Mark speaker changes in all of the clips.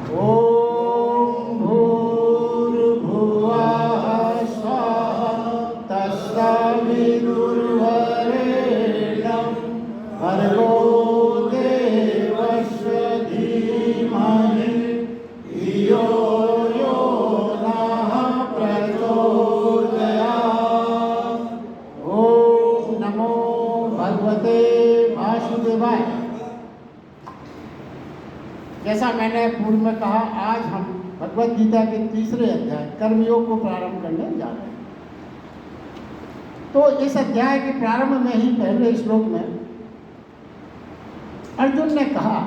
Speaker 1: ॐ भूर्भुवः स्वः तत्सवितुर्वरेण्यं भर्गो देवस्य धीमहि धियो यो नः प्रचोदयात्। ॐ नमो भगवते वासुदेवाय। जैसा मैंने पूर्व में कहा, आज हम भगवद गीता के तीसरे अध्याय कर्मयोग को प्रारंभ करने जा रहे हैं। तो इस अध्याय के प्रारंभ में ही पहले श्लोक में अर्जुन ने कहा,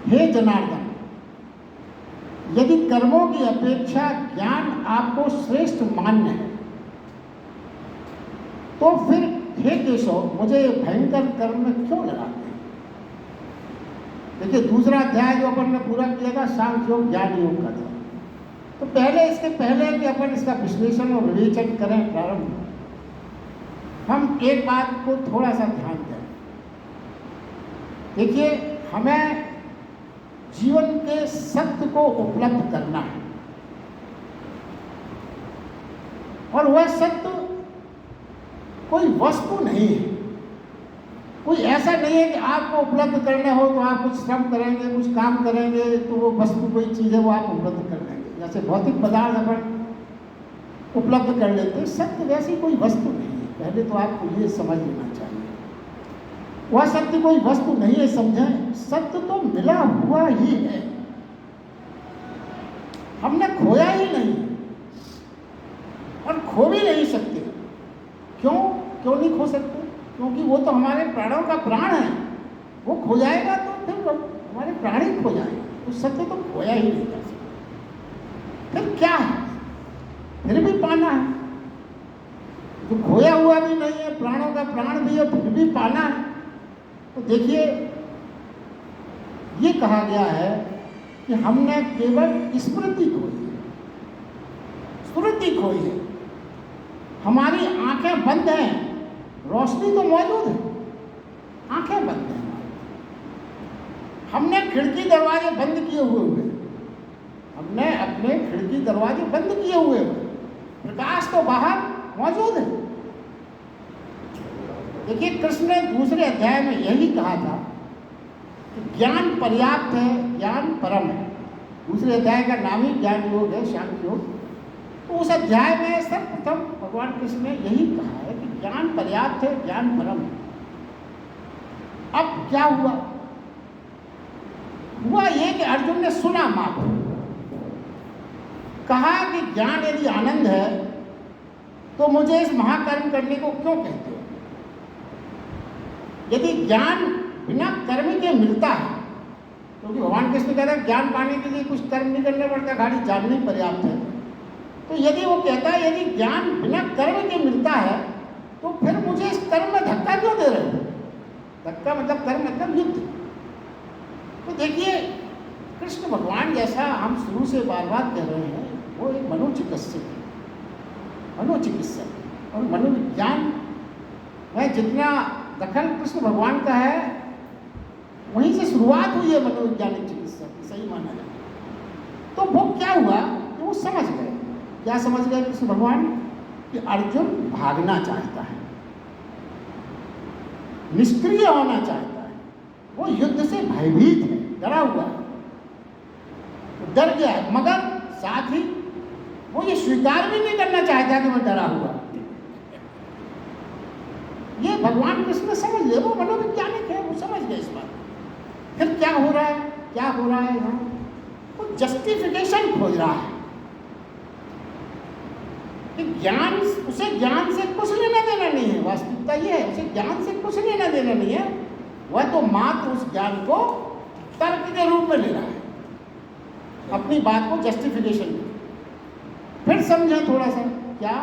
Speaker 1: हे जनार्दन, यदि कर्मों की अपेक्षा ज्ञान आपको श्रेष्ठ मान्य है तो फिर हे केशव, मुझे भयंकर कर्म में क्यों लगाते हैं? देखिए, दूसरा अध्याय जो अपन ने पूरा किया था सांख्य योग ज्ञान योग का था। तो पहले इसके पहले कि अपन इसका विश्लेषण और विवेचन करें प्रारंभ, हम एक बात को थोड़ा सा ध्यान दें। देखिए, हमें जीवन के सत्य को उपलब्ध करना है और वह सत्य कोई वस्तु नहीं है। कोई ऐसा नहीं है कि आपको उपलब्ध करना हो तो आप कुछ श्रम करेंगे, कुछ काम करेंगे तो वो वस्तु कोई चीज़ है वो आप उपलब्ध कर लेंगे। जैसे भौतिक पदार्थ अपन उपलब्ध कर लेते हैं, सत्य वैसी कोई वस्तु नहीं है। पहले तो आपको ये समझ लेना चाहिए, वह सत्य कोई वस्तु नहीं है। समझें, सत्य तो मिला हुआ ही है, हमने खोया ही नहीं और खो भी नहीं सकते। क्यों नहीं खो सकते? क्योंकि वो तो हमारे प्राणों का प्राण है। वो खो जाएगा तो फिर हमारे प्राण ही खो जाएंगे। तो सत्य तो खोया ही नहीं जा सकता। फिर क्या है? फिर भी पाना है। तो खोया हुआ भी नहीं है, प्राणों का प्राण भी है, फिर भी पाना है। तो देखिए, ये कहा गया है कि हमने केवल स्मृति खोई है, स्मृति खोई है। हमारी आंखें बंद हैं, रोशनी तो मौजूद है, आंखें बंद हैं। हमने खिड़की दरवाजे बंद किए हुए, हमने अपने खिड़की दरवाजे बंद किए हुए, प्रकाश तो बाहर मौजूद है। देखिए, कृष्ण ने दूसरे अध्याय में यही कहा था कि ज्ञान पर्याप्त है, ज्ञान परम है। दूसरे अध्याय का नाम ही ज्ञान योग है, सांख्य योग। तो उस अध्याय में सर्वप्रथम भगवान कृष्ण ने यही कहा है कि ज्ञान पर्याप्त है, ज्ञान परम है। अब क्या हुआ ये कि अर्जुन ने सुना मात्र, कहा कि ज्ञान यदि आनंद है तो मुझे इस महाकर्म करने को क्यों कहते हो? यदि ज्ञान बिना कर्म के मिलता है, क्योंकि भगवान कृष्ण कहते हैं ज्ञान पाने के लिए कुछ कर्म नहीं करना पड़ता, खाली जानना ही पर्याप्त है। तो यदि वो कहता है यदि ज्ञान बिना कर्म के मिलता है तो फिर मुझे इस कर्म में धक्का क्यों दे रहे हो? धक्का मतलब कर्म मतलब युद्ध। तो देखिए, कृष्ण भगवान जैसा हम शुरू से बार बार कह रहे हैं, वो एक मनोचिकित्सक है, मनोचिकित्सक। और मनोविज्ञान में जितना दखल कृष्ण भगवान का है, वहीं से शुरुआत हुई है मनोवैज्ञानिक चिकित्सा की, सही माना जाए तो। वो क्या हुआ कि वो समझ गए, क्या समझ गए कृष्ण भगवान? कि अर्जुन भागना चाहता है, निष्क्रिय होना चाहता है, वो युद्ध से भयभीत है, डरा हुआ है, डर गया है। मगर साथ ही वो ये स्वीकार भी नहीं करना चाहता कि मैं डरा हुआ। ये भगवान कृष्ण समझ गए, वो मनोवैज्ञानिक है, वो समझ गए इस बात। फिर क्या हो रहा है यहाँ? वो जस्टिफिकेशन खोज रहा है कि ज्ञान, उसे ज्ञान से कुछ लेना देना नहीं है। वास्तविकता ये है, उसे ज्ञान से कुछ लेना देना नहीं है। वह तो मात्र उस ज्ञान को तर्क के रूप में ले रहा है, अपनी बात को जस्टिफिकेशन में। फिर समझें थोड़ा सा, क्या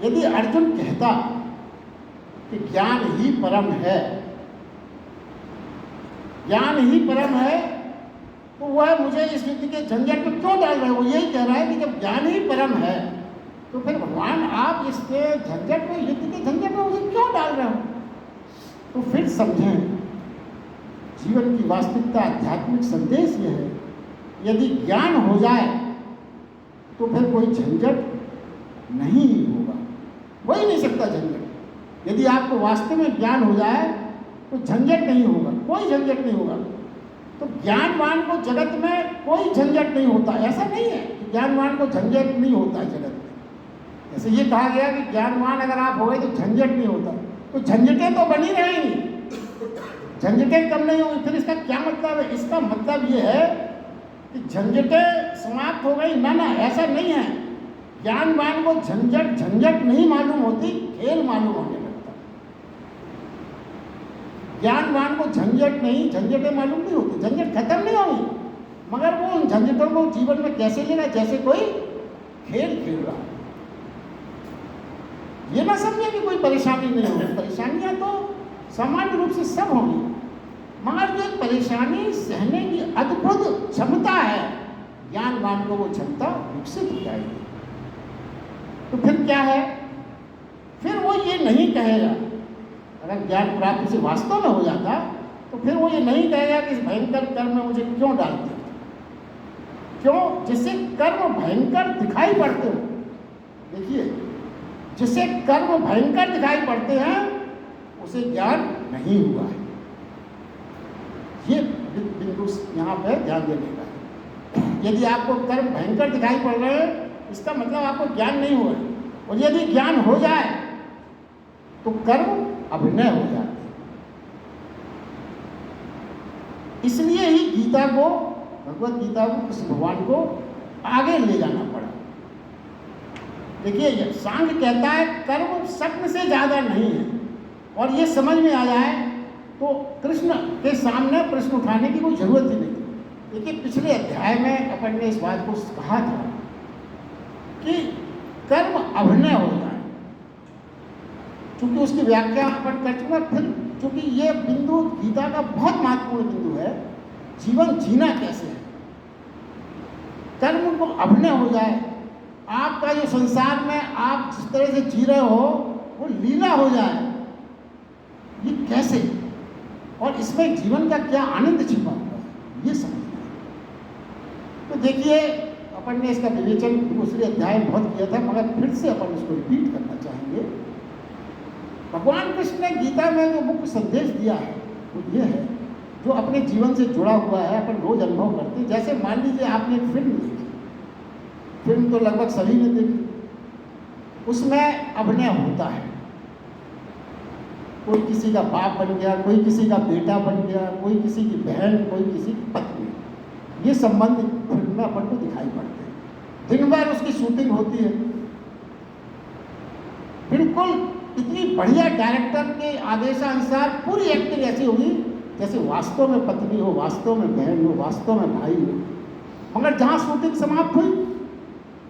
Speaker 1: यदि अर्जुन कहता कि ज्ञान ही परम है, ज्ञान ही परम है, तो वह मुझे इस युद्ध के झंझट में क्यों डाल रहे हो? वो यही कह रहा है कि जब ज्ञान ही परम है तो फिर भगवान आप इसके झंझट में, युद्ध के झंझट में मुझे क्यों डाल रहे हो? तो फिर समझें, जीवन की वास्तविकता, आध्यात्मिक संदेश यह है, यदि ज्ञान हो जाए तो फिर कोई झंझट नहीं होगा, हो ही नहीं सकता झंझट। यदि आपको वास्तव में ज्ञान हो जाए तो झंझट नहीं होगा, कोई झंझट नहीं होगा। तो ज्ञानवान को जगत में कोई झंझट नहीं होता, ऐसा नहीं है कि ज्ञानवान को झंझट नहीं होता जगत में। जैसे ये कहा गया कि ज्ञानवान अगर आप हो गए तो झंझट नहीं होता, तो झंझटें तो बनी रहेंगी, झंझटें कम नहीं होगी। फिर इसका क्या मतलब है? इसका मतलब ये है कि झंझटें समाप्त हो गई, ना, ऐसा नहीं है। ज्ञानवान को झंझट नहीं मालूम होती, खेल मालूम होने लगता। ज्ञानवान को झंझटें मालूम नहीं होती, झंझट खत्म नहीं होगी, मगर वो उन झंझटों को जीवन में कैसे लेगा, जैसे कोई खेल खेल रहा है। ये ना समझे कि कोई परेशानी नहीं होगी, परेशानियां तो सामान्य रूप से सब होंगी, मगर जो परेशानी सहने की अद्भुत क्षमता है, ज्ञानवान को वो क्षमता विकसित हो जाएगी। तो फिर क्या है? फिर वो ये नहीं कहेगा, अगर ज्ञान प्राप्ति से वास्तव में हो जाता तो फिर वो ये नहीं कहेगा कि इस भयंकर कर्म में मुझे क्यों डालते हो, क्यों? जिससे कर्म भयंकर दिखाई पड़ते हो, देखिए, जिसे कर्म भयंकर दिखाई पड़ते हैं उसे ज्ञान नहीं हुआ है। ये बिंदु यहाँ पे ध्यान देने का है। यदि आपको कर्म भयंकर दिखाई पड़ रहे हैं, इसका मतलब आपको ज्ञान नहीं हुआ है। और यदि ज्ञान हो जाए तो कर्म अभिनय हो जाते हैं। इसलिए ही गीता को, भगवत गीता को, कृष्ण भगवान को आगे ले जाना पड़ा। देखिए, सांख्य कहता है कर्म स्वप्न से ज्यादा नहीं है, और ये समझ में आ जाए तो कृष्ण के सामने प्रश्न उठाने की कोई जरूरत ही नहीं। देखिए, पिछले अध्याय में अपन ने इस बात को कहा था कि कर्म अभिनय हो जाए, चूंकि उसकी व्याख्या अपन कर चुके। फिर चूंकि ये बिंदु गीता का बहुत महत्वपूर्ण बिंदु है, जीवन जीना कैसे है, कर्म को अभिनय हो जाए, आपका जो संसार में आप जिस तरह से जी रहे हो वो लीला हो जाए, ये कैसे, और इसमें जीवन का क्या आनंद छिपा हुआ है, ये समझना है। तो देखिए, अपन ने इसका विवेचन दूसरे अध्याय में बहुत किया था, मगर फिर से अपन इसको रिपीट करना चाहेंगे। भगवान कृष्ण ने गीता में जो मुख्य संदेश दिया है वो ये है, जो अपने जीवन से जुड़ा हुआ है, अपन रोज अनुभव करते हैं। जैसे मान लीजिए आपने एक फिल्म देखी, फिल्म तो लगभग सभी ने देखी, उसमें अभिनय होता है, कोई किसी का बाप बन गया, कोई किसी का बेटा बन गया, कोई किसी की बहन, कोई किसी की पत्नी, ये संबंध फिल्म में अपन को दिखाई पड़ते हैं। दिन भर उसकी शूटिंग होती है, बिल्कुल इतनी बढ़िया डायरेक्टर के आदेशानुसार पूरी एक्टिंग ऐसी होगी जैसे वास्तव में पत्नी हो, वास्तव में बहन हो, वास्तव में भाई हो। मगर जहाँ शूटिंग समाप्त हुई,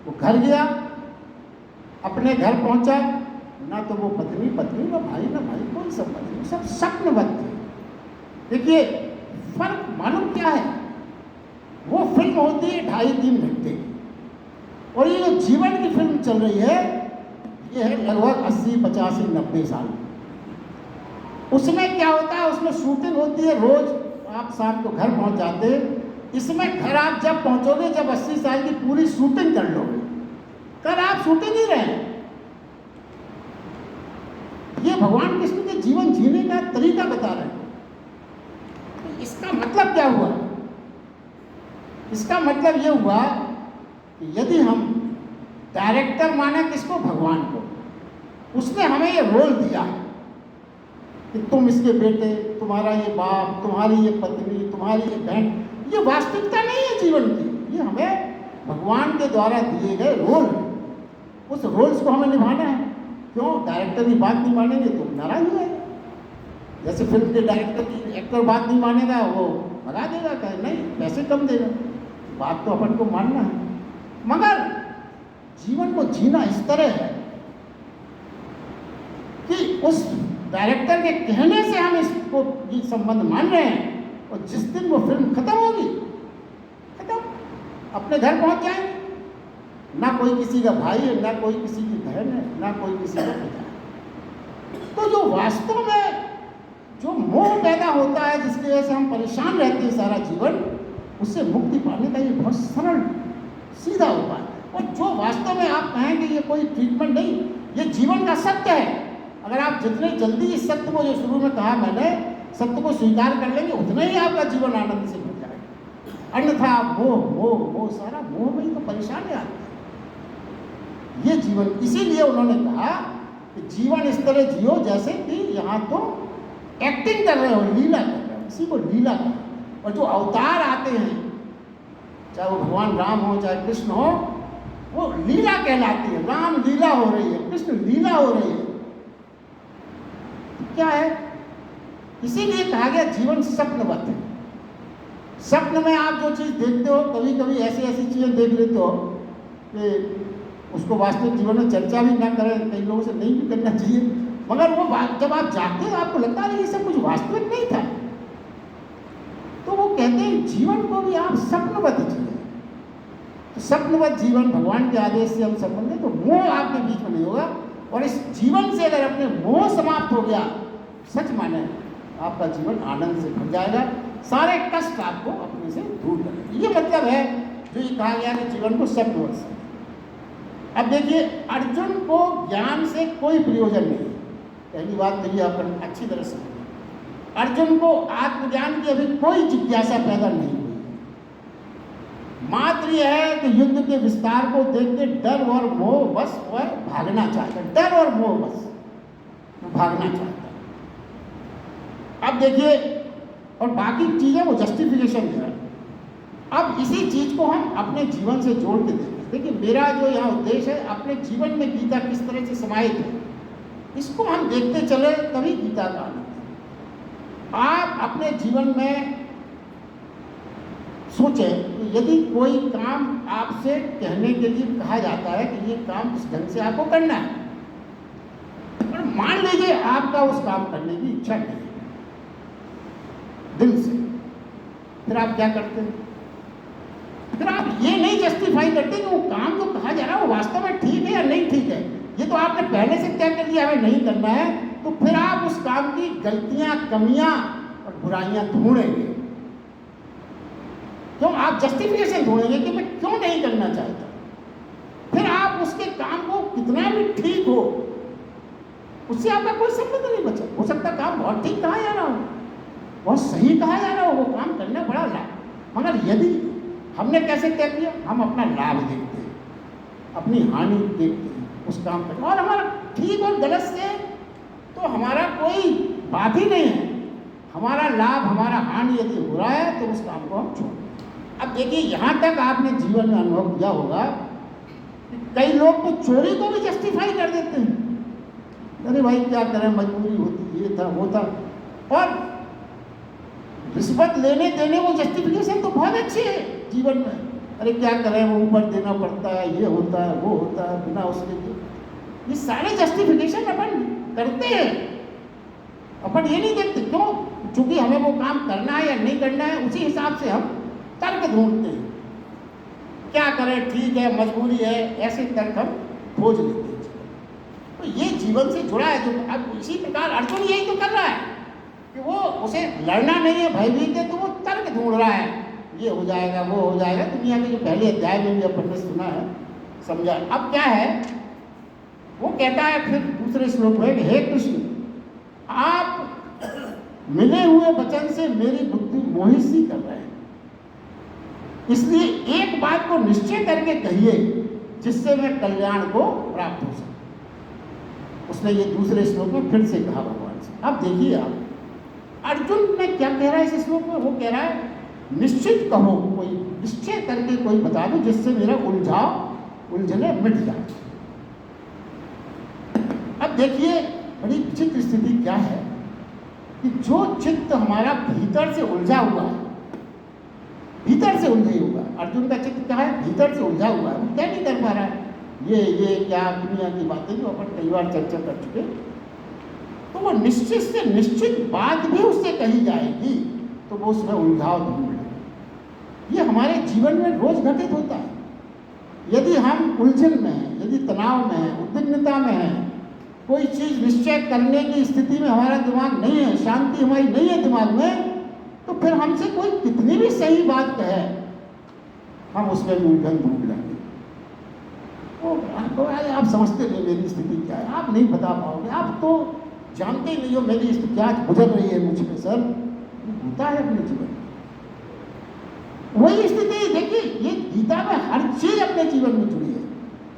Speaker 1: वो घर गया, अपने घर पहुंचा, ना तो वो पत्नी, ना भाई, कोई संबंध नहीं, सब स्वप्नवत थे। देखिए, फर्क मालूम क्या है? वो फिल्म होती है 2.5-3 घंटे की, और ये जो जीवन की फिल्म चल रही है ये है लगभग 80, 85, 90 साल। उसमें क्या होता है? उसमें शूटिंग होती है, रोज आप शाम को घर पहुंच जाते। इसमें घर आप जब पहुंचोगे, जब 80 साल की पूरी शूटिंग कर लोगे, कर आप शूटिंग ही रहे। ये भगवान कृष्ण के जीवन जीने का तरीका बता रहे हैं। तो इसका मतलब क्या हुआ? इसका मतलब ये हुआ कि यदि हम डायरेक्टर माने किसको? भगवान को। उसने हमें ये रोल दिया है कि तुम इसके बेटे, तुम्हारा ये बाप, तुम्हारी ये पत्नी, तुम्हारी ये बहन। ये वास्तविकता नहीं है जीवन की, ये हमें भगवान के द्वारा दिए गए रोल है। उस रोल्स को हमें निभाना है। क्यों? डायरेक्टर की बात नहीं मानेंगे तो नाराज हो जाएगा। जैसे फिल्म के डायरेक्टर की एक्टर बात नहीं मानेगा, वो भगा देगा, कहे नहीं पैसे कम देगा। बात तो अपन को मानना है, मगर जीवन को जीना इस तरह है कि उस डायरेक्टर के कहने से हम इसको ये संबंध मान रहे हैं, और जिस दिन वो फिल्म खत्म होगी, खत्म, अपने घर पहुंच जाएंगे। ना कोई किसी का भाई है, ना कोई किसी की बहन है, ना कोई किसी का पिता है। तो जो वास्तव में जो मोह पैदा होता है, जिसकी वजह से हम परेशान रहते हैं सारा जीवन, उससे मुक्ति पाने का ये बहुत सरल सीधा उपाय है। और जो वास्तव में आप कहेंगे ये कोई ट्रीटमेंट नहीं, ये जीवन का सत्य है। अगर आप जितने जल्दी इस सत्य को, जो शुरू में कहा मैंने, सत्य को स्वीकार कर लेंगे, उतना ही आपका जीवन आनंद से भर जाएगा। अन्यथा मोह मोह मोह, सारा मोह में ही तो परेशान है आप। ये जीवन, इसीलिए उन्होंने कहा कि जीवन इस तरह जियो जैसे कि यहाँ तो एक्टिंग कर रहे हो, लीला कर रहे हो, इसी को लीला कर। और जो अवतार आते हैं, चाहे वो भगवान राम हो चाहे कृष्ण हो, वो लीला कहलाती है। राम लीला हो रही है, कृष्ण लीला हो रही है। क्या है? इसीलिए कहा गया जीवन स्वप्नवत है। स्वप्न में आप जो चीज़ देखते हो, कभी कभी ऐसी ऐसी चीज़ें देख लेते हो कि उसको वास्तविक जीवन में चर्चा भी ना करें, कई लोगों से नहीं भी करना चाहिए, मगर वो जब आप जागते हो आपको लगता है ये सब कुछ वास्तविक नहीं था। तो वो कहते हैं जीवन को भी आप स्वप्नवत जिए। तो स्वप्नवत जीवन भगवान के आदेश से हम संबंधित, तो मोह आपके बीच में नहीं होगा। और इस जीवन से अगर अपने मोह समाप्त हो गया, सच माने आपका जीवन आनंद से भर जाएगा, सारे कष्ट आपको अपने से दूर करेंगे। ये मतलब है जो ये कहा गया कि जीवन को स्वप्नवत से। अब देखिए, अर्जुन को ज्ञान से कोई प्रयोजन नहीं। पहली बात तो ये अपन अच्छी तरह से, अर्जुन को आत्मज्ञान की अभी कोई जिज्ञासा पैदा नहीं हुई। मात्र यह है कि युद्ध के विस्तार को देख के डर और मोह बस वह भागना चाहता है। डर और मोह बस भागना चाहता है। अब देखिए, और बाकी चीजें वो जस्टिफिकेशन दे रहा है। अब इसी चीज को हम अपने जीवन से जोड़ के देखें। देखिए, मेरा जो यहाँ उद्देश्य है, अपने जीवन में गीता किस तरह से समाहित है, इसको हम देखते चले, तभी गीता का आनंद। आप अपने जीवन में सोचें कि यदि कोई काम आपसे कहने के लिए कहा जाता है कि ये काम इस ढंग से आपको करना है, और मान लीजिए आपका उस काम करने की इच्छा नहीं है दिल से, फिर आप क्या करते हैं? फिर आप ये नहीं जस्टिफाई करते कि वो काम जो कहा जा रहा है वो वास्तव में ठीक है या नहीं ठीक है। ये तो आपने पहले से तय कर लिया हमें नहीं करना है, तो फिर आप उस काम की गलतियां, कमियां और बुराइयां ढूंढेंगे। क्यों? आप जस्टिफिकेशन ढूंढेंगे कि मैं क्यों नहीं करना चाहता। फिर आप उसके काम को कितना भी ठीक हो, उससे आपका कोई संबंध नहीं बचा। हो सकता काम बहुत ठीक कहा जा रहा हो, बहुत सही कहा जा रहा हो, वो काम करना बड़ा लाभ, मगर यदि हमने कैसे तय किया, हम अपना लाभ देखते हैं, अपनी हानि देखते हैं उस काम पर, और हमारा ठीक और गलत से तो हमारा कोई बात ही नहीं है। हमारा लाभ, हमारा हानि यदि हो रहा है तो उस काम को हम छोड़। अब देखिए, यहाँ तक आपने जीवन में अनुभव किया होगा कि कई लोग तो चोरी को भी जस्टिफाई कर देते हैं। अरे भाई क्या करें, मजबूरी होती, ये था वो था। और रिश्वत लेने देने वो जस्टिफिकेशन तो बहुत अच्छी है जीवन में। अरे क्या करें, वो ऊपर देना पड़ता है, ये होता है वो होता है, बिना उसके ये सारे जस्टिफिकेशन अपन करते हैं। अपन ये नहीं देखते क्यों, चूंकि हमें वो काम करना है या नहीं करना है, उसी हिसाब से हम तर्क ढूंढते हैं। क्या करें, ठीक है, मजबूरी है, ऐसे तर्क हम खोज लेते हैं। तो ये जीवन से जुड़ा है। जो अब इसी प्रकार अर्जुन यही तो कर रहा है कि वो, उसे लड़ना नहीं है, भयभीत है, तो वो तर्क ढूंढ रहा है, ये हो जाएगा वो हो जाएगा। दुनिया के जो पहले अध्याय में भी अपन ने सुना है, समझा। अब क्या है, वो कहता है फिर दूसरे श्लोक में, हे कृष्ण, आप मिले हुए वचन से मेरी बुद्धि मोहित सी कर रहे हैं, इसलिए एक बात को निश्चय करके कहिए जिससे मैं कल्याण को प्राप्त हो सके। उसने ये दूसरे श्लोक में फिर से कहा भगवान से। अब देखिए आप, अर्जुन ने क्या कह रहा है इस श्लोक में, वो कह रहा है निश्चित कहो, कोई निश्चय करके कोई बता दो जिससे मेरा उलझने मिट जाए। अब देखिए, बड़ी विचित्र स्थिति क्या है कि जो चित्त हमारा भीतर से उलझा हुआ है, भीतर से उलझा हुआ है, अर्जुन का चित्त क्या है, भीतर से उलझा हुआ है, वो क्या नहीं कर पा रहा है, ये क्या दुनिया की बातें जो अपन कई बार चर्चा कर चुके, तो वो निश्चित से निश्चित बात भी उससे कही जाएगी तो वो उसमें उलझाव ढूंढ लेगा। ये हमारे जीवन में रोज घटित होता है। यदि हम उलझन में हैं, यदि तनाव में हैं, उद्विग्नता में हैं, कोई चीज़ निश्चय करने की स्थिति में हमारा दिमाग नहीं है, शांति हमारी नहीं है दिमाग में, तो फिर हमसे कोई कितनी भी सही बात कहे, हम उसमें भी उलझन ढूंढ लेंगे। तो आप समझते नहीं मेरी स्थिति क्या है, आप नहीं बता पाओगे, आप तो जानते ही नहीं हो मेरी स्थिति क्या गुजर रही है मुझ पे सर। होता है अपने जीवन में वही स्थिति। देखिए ये गीता में हर चीज अपने जीवन में जुड़ी है,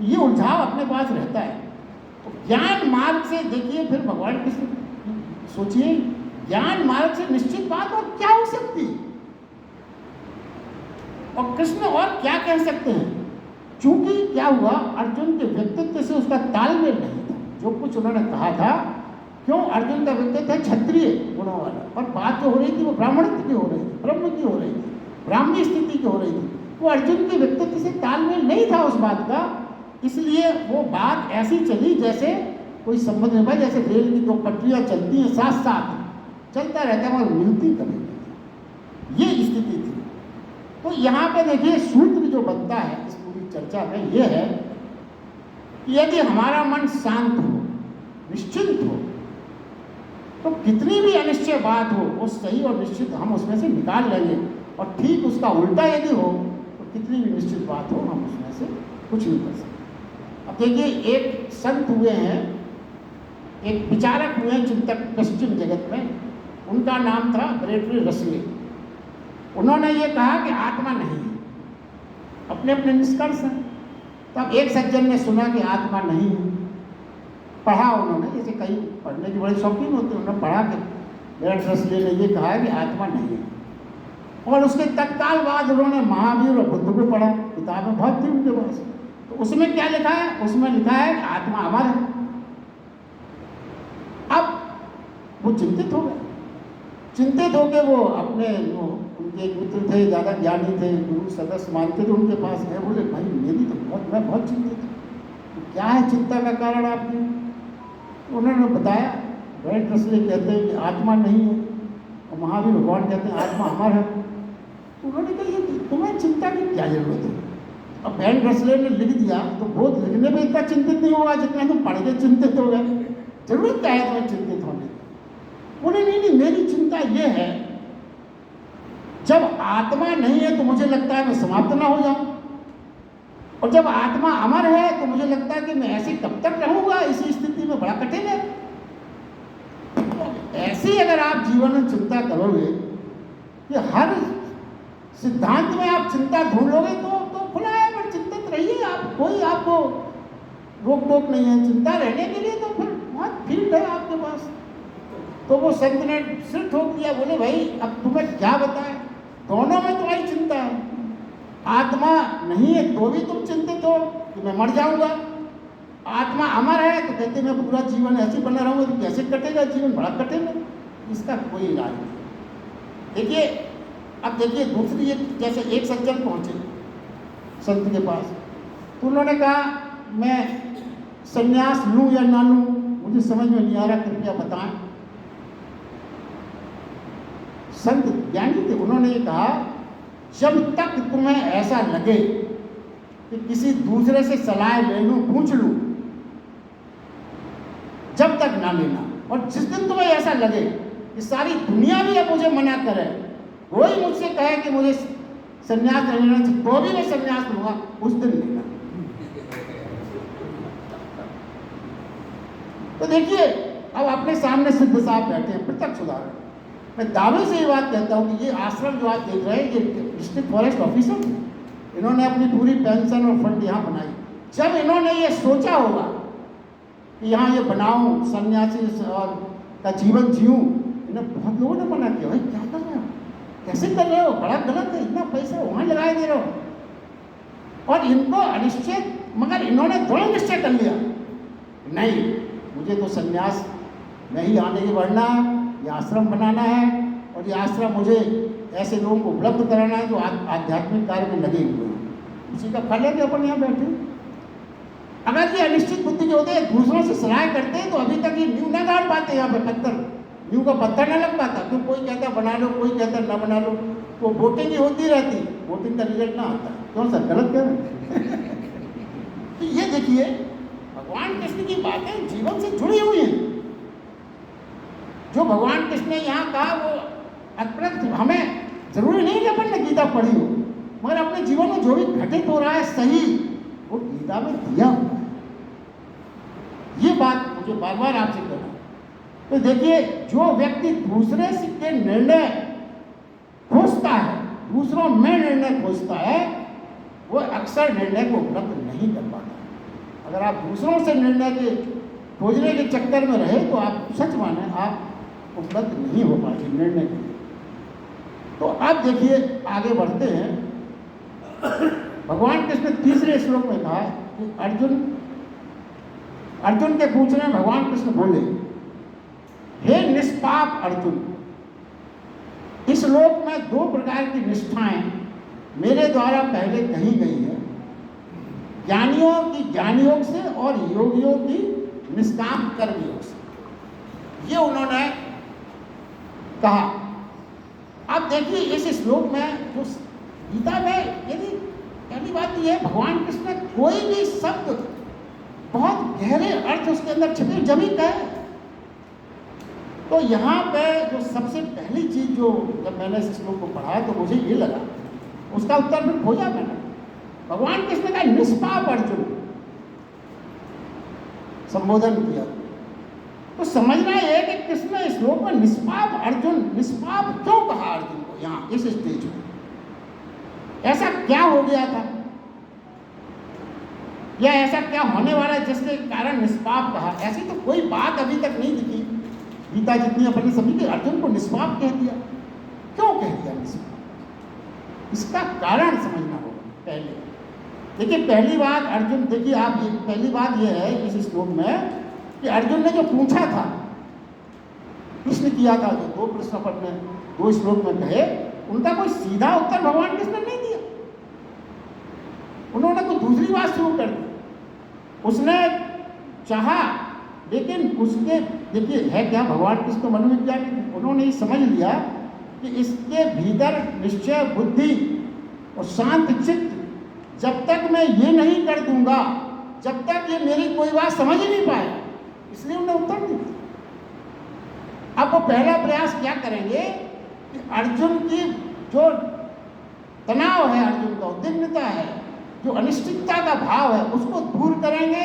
Speaker 1: ये उलझाव अपने पास रहता है। तो ज्ञान मार्ग से देखिए, फिर भगवान कृष्ण सोचिए, ज्ञान मार्ग से निश्चित बात और क्या हो सकती है, और कृष्ण और क्या कह सकते हैं। चूंकि क्या हुआ, अर्जुन के व्यक्तित्व से उसका तालमेल नहीं था। जो कुछ उन्होंने कहा था, क्यों, अर्जुन का व्यक्तित्व है क्षत्रिय गुणों वाला, और बात जो हो रही थी वो ब्राह्मणत्व की हो रही थी, ब्रह्म की हो रही थी, ब्राह्मणी स्थिति की हो रही थी। वो अर्जुन के व्यक्तित्व से तालमेल नहीं था उस बात का, इसलिए वो बात ऐसी चली जैसे कोई संबंध नहीं भाई, जैसे रेल की दो पटरियां चलती हैं साथ साथ, चलता रहता है मगर मिलती कभी नहीं, ये स्थिति थी। तो यहाँ पे देखिए सूत्र जो बनता है इस पूरी चर्चा में ये है कि यदि हमारा मन शांत हो, निश्चिंत हो, तो कितनी भी अनिश्चय बात हो वो सही और निश्चित हम उसमें से निकाल लेंगे, और ठीक उसका उल्टा यदि हो तो कितनी भी निश्चित बात हो हम उसमें से कुछ नहीं कर सकते। अब देखिए एक संत हुए हैं, एक विचारक हुए हैं, चिंतक पश्चिम जगत में, उनका नाम था ग्रेटरी रसले। उन्होंने ये कहा कि आत्मा नहीं है, अपने अपने निष्कर्ष हैं। तब एक सज्जन ने सुना कि आत्मा नहीं है, पढ़ा उन्होंने, जैसे कई पढ़ने की बड़े शौकीन होते हैं, उन्होंने पढ़ा कि ग्रेटरी रसले ने ये कहा कि आत्मा नहीं है, और उसके तत्काल बाद उन्होंने महावीर और बुद्ध को पढ़ा, किताबें बहुत थी उनके पास। तो उसमें क्या लिखा है, उसमें लिखा है कि आत्मा अमर है। अब वो चिंतित हो गए, चिंतित होकर वो अपने जो उनके एक मित्र थे, ज़्यादा ज्ञानी थे, गुरु सदस्य मानते थे, उनके पास गए, बोले भाई मेरी तो मैं बहुत चिंतित हूँ, तो क्या है चिंता का कारण आपकी। तो उन्होंने बताया, ग्रेट रसले कहते हैं कि आत्मा नहीं है, और महावीर भगवान कहते हैं आत्मा अमर है। तो उन्होंने कहा ये तुम्हें चिंता की क्या जरूरत है। अब ग्रेट रसले ने लिख दिया, तो बहुत लिखने में इतना चिंतित नहीं होगा जितना तुम पढ़ के चिंतित हो गए, जरूरत क्या है तुम्हें चिंतित होने की। बोले नहीं, मेरी चिंता ये है, जब आत्मा नहीं है तो मुझे लगता है मैं समाप्त ना हो जाऊं, और जब आत्मा अमर है तो मुझे लगता है कि मैं ऐसे कब तक रहूंगा, इसी स्थिति में बड़ा कठिन है। ऐसी अगर आप जीवन में चिंता करोगे कि हर सिद्धांत में आप चिंता ढूंढ लोगे तो खुला है, पर चिंतित रहिए आप, कोई आपको रोक टोक नहीं है चिंता रहने के लिए, तो फिर बहुत फील्ड है आपके पास। तो वो संत ने सिर ठोक दिया, बोले भाई अब तुम्हें क्या बताएं, दोनों में तुम्हारी चिंता है। आत्मा नहीं है तो भी तुम चिंतित हो कि मैं मर जाऊंगा, आत्मा अमर है तो कहते मैं पूरा जीवन ऐसे बना रहूंगा, तो कैसे कटेगा जीवन, बड़ा कठिन है, इसका कोई इलाज नहीं। देखिए अब देखिए दूसरी एक, जैसे एक सज्जन पहुंचे संत के पास, तो उन्होंने कहा मैं संन्यास लूं या ना लूं, मुझे समझ में नहीं आ रहा, कृपया बताएं। संत ज्ञानी थे, उन्होंने ये कहा जब तक तुम्हें ऐसा लगे कि किसी दूसरे से सलाह ले लूं, पूछ लूं, जब तक ना लेना। और जिस दिन तुम्हें ऐसा लगे कि सारी दुनिया भी अब मुझे मना करे, कोई मुझसे कहे कि मुझे संन्यास नहीं लेना चाहिए, तो भी मैं संन्यास लूंगा, उस दिन लेना। तो देखिए अब अपने सामने सिद्ध साहब बैठे हैं, प्रत्यक्ष उदाहरण। मैं दावे से ये बात कहता हूँ कि ये आश्रम जो आप देख रहे हैं, ये डिस्ट्रिक्ट फॉरेस्ट ऑफिसर थे, इन्होंने अपनी पूरी पेंशन और फंड यहाँ बनाई। जब इन्होंने ये सोचा होगा कि यहाँ ये बनाऊँ, सन्यासी और का जीवन जीऊँ, इन्हें बहुत लोगों ने मना किया, भाई क्या कर रहे हो, कैसे कर रहे हो, बड़ा गलत है, इतना पैसा वहाँ लगाए दे रहे हो। और इनको अनिश्चित, मगर इन्होंने दृढ़ निश्चय कर लिया, नहीं मुझे तो सन्यास में ही आने के बढ़ना है, ये आश्रम बनाना है, और ये आश्रम मुझे ऐसे लोगों को उपलब्ध कराना है जो आध्यात्मिक कार्य में लगे हुए हैं। उसी का फल है कि अपन यहाँ बैठे। अगर ये अनिश्चित बुद्धि के होते हैं, दूसरों से सलाह करते हैं, तो अभी तक ये नींव ना गाड़ पाते, यहाँ पे पत्थर, नींव का पत्थर ना लग पाता। क्यों, कोई कहता बना लो, कोई कहता ना बना लो, वो वोटिंग ही होती रहती, वोटिंग का रिजल्ट ना आता। क्यों सर, गलत कह रहे? तो ये देखिए भगवान कृष्ण की बातें जीवन से जुड़ी हुई हैं। जो भगवान कृष्ण ने यहाँ कहा वो अप्रत्यक्ष हमें जरूरी नहीं कि अपन ने गीता पढ़ी हो, मगर अपने जीवन में जो भी घटित हो रहा है सही, वो गीता में दिया हुआ है। ये बात मुझे बार बार आपसे कहना। तो देखिए, जो व्यक्ति दूसरे के निर्णय खोजता है, दूसरों में निर्णय खोजता है, वो अक्सर निर्णय को उपलब्ध नहीं कर पाता। अगर आप दूसरों से निर्णय के खोजने के चक्कर में रहे तो आप सच माने आप उपलब्ध नहीं हो पाएंगे निर्णय के लिए। तो अब देखिए आगे बढ़ते हैं। भगवान कृष्ण तीसरे श्लोक में कहा कि अर्जुन के पूछने में भगवान कृष्ण बोले, हे निष्पाप अर्जुन, इस श्लोक में दो प्रकार की निष्ठाएं मेरे द्वारा पहले कही गई है, ज्ञानियों की ज्ञान योग से और योगियों की निष्काम कर्म योग से, ये उन्होंने कहा। अब देखिए इस श्लोक में जो गीता में, यदि पहली बात यह है, भगवान कृष्ण कोई भी शब्द बहुत गहरे अर्थ उसके अंदर छिपे जमी कहे। तो यहाँ पे जो सबसे पहली चीज जो जब मैंने इस श्लोक को पढ़ा तो मुझे ये लगा, उसका उत्तर फिर खोजा मैंने। भगवान कृष्ण का निष्पाप अर्जुन संबोधन किया, तो समझना यह है कि कृष्ण इस श्लोक में निष्पाप अर्जुन, निष्पाप क्यों कहा अर्जुन को यहाँ इस स्टेज में? ऐसा क्या हो गया था, या ऐसा क्या होने वाला है जिसके कारण निष्पाप कहा? ऐसी तो कोई बात अभी तक नहीं दिखी गीता जितनी अपनी सभी के अर्जुन को निष्पाप कह दिया। क्यों कह दिया निष्पाप? इसका कारण समझना होगा पहले। देखिए पहली बात अर्जुन, देखिए आप ये पहली बात ये है इस श्लोक में कि अर्जुन ने जो पूछा था, प्रश्न किया था, जो दो प्रश्न अपन ने दो श्लोक में कहे, उनका कोई सीधा उत्तर भगवान कृष्ण ने नहीं दिया। उन्होंने कोई दूसरी बात शुरू कर दी। उसने चाहा, लेकिन उसके देखिए है क्या, भगवान कृष्ण मनोविज्ञानी, उन्होंने ये समझ लिया कि इसके भीतर निश्चय बुद्धि और शांत चित्त जब तक मैं ये नहीं कर दूंगा, जब तक ये मेरी कोई बात समझ ही नहीं पाए, इसलिए उन्हें उत्तर नहीं दिया। अब वो पहला प्रयास क्या करेंगे कि अर्जुन की जो तनाव है, अर्जुन का उद्विग्नता है, जो अनिश्चितता का भाव है, उसको दूर करेंगे,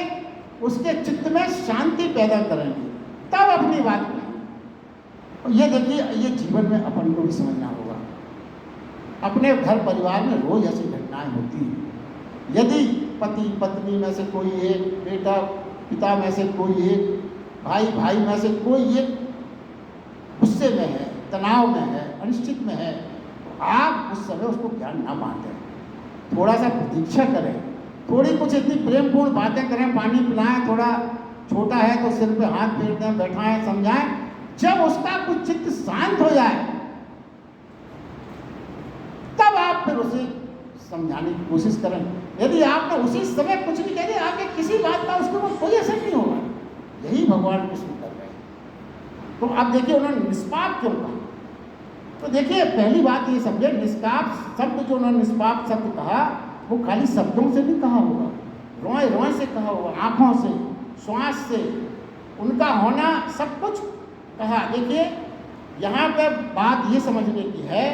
Speaker 1: उसके चित्त में शांति पैदा करेंगे, तब अपनी बात करेंगे। और ये देखिए, ये जीवन में अपन को भी समझना होगा। अपने घर परिवार में रोज ऐसी घटनाएं होती हैं। यदि पति पत्नी में से कोई एक, बेटा पिता में से कोई एक, भाई में से कोई एक गुस्से में है, तनाव में है, अनिश्चित में है, तो आप उस समय उसको ज्ञान ना बांटें, थोड़ा सा प्रतीक्षा करें, थोड़ी कुछ इतनी प्रेमपूर्ण बातें करें, पानी पिलाएं, थोड़ा छोटा है तो सिर पे हाथ फेर दें, बैठाएं, समझाएं। जब उसका कुछ चित्त शांत हो जाए, तब आप फिर उसे समझाने की कोशिश करें। यदि आपने उसी समय कुछ भी कह दिया, आगे किसी बात का उसके ऊपर कोई असर नहीं होगा। यही भगवान कृष्ण कर रहे हैं। तो अब देखिए उन्होंने निष्पाप क्यों कहा? तो देखिए पहली बात ये समझे, निष्पाप शब्द जो उन्होंने निष्पाप शब्द कहा, वो खाली शब्दों से नहीं कहा होगा, रोए रोए से कहा होगा, आंखों से, श्वास से, उनका होना सब कुछ कहा। देखिए यहाँ पे बात ये समझने की है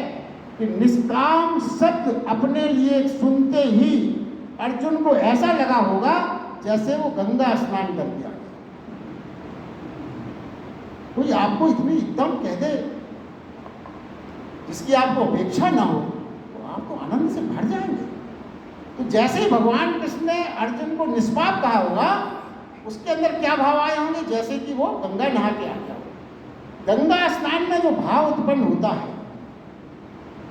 Speaker 1: कि निष्काम शब्द अपने लिए सुनते ही अर्जुन को ऐसा लगा होगा जैसे वो गंगा स्नान कर दिया। कोई आपको इतनी एकदम कह दे जिसकी आपको अपेक्षा ना हो, तो आप तो आनंद से भर जाएंगे। तो जैसे ही भगवान कृष्ण ने अर्जुन को निष्पाप कहा होगा, उसके अंदर क्या भाव आए होंगे? जैसे कि वो गंगा नहा के आ गया हो। गंगा स्नान में जो भाव उत्पन्न होता है,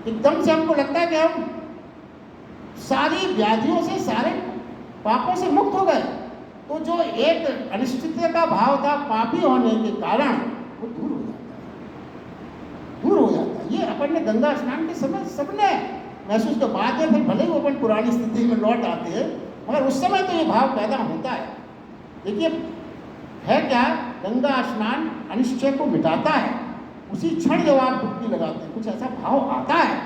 Speaker 1: एकदम से हमको लगता है कि हम सारी व्याधियों से, सारे पापों से मुक्त हो गए। तो जो एक अनिश्चितता का भाव था पापी होने के कारण, वो दूर हो जाता है, दूर हो जाता है। ये अपन ने गंगा स्नान के समय सबने महसूस किया। बाद में फिर भले ही वो अपन पुरानी स्थिति में लौट आते हैं, मगर उस समय तो ये भाव पैदा होता है। देखिए है क्या, गंगा स्नान अनिश्चय को मिटाता है। उसी क्षण जब आप डुबकी लगाते हैं, कुछ ऐसा भाव आता है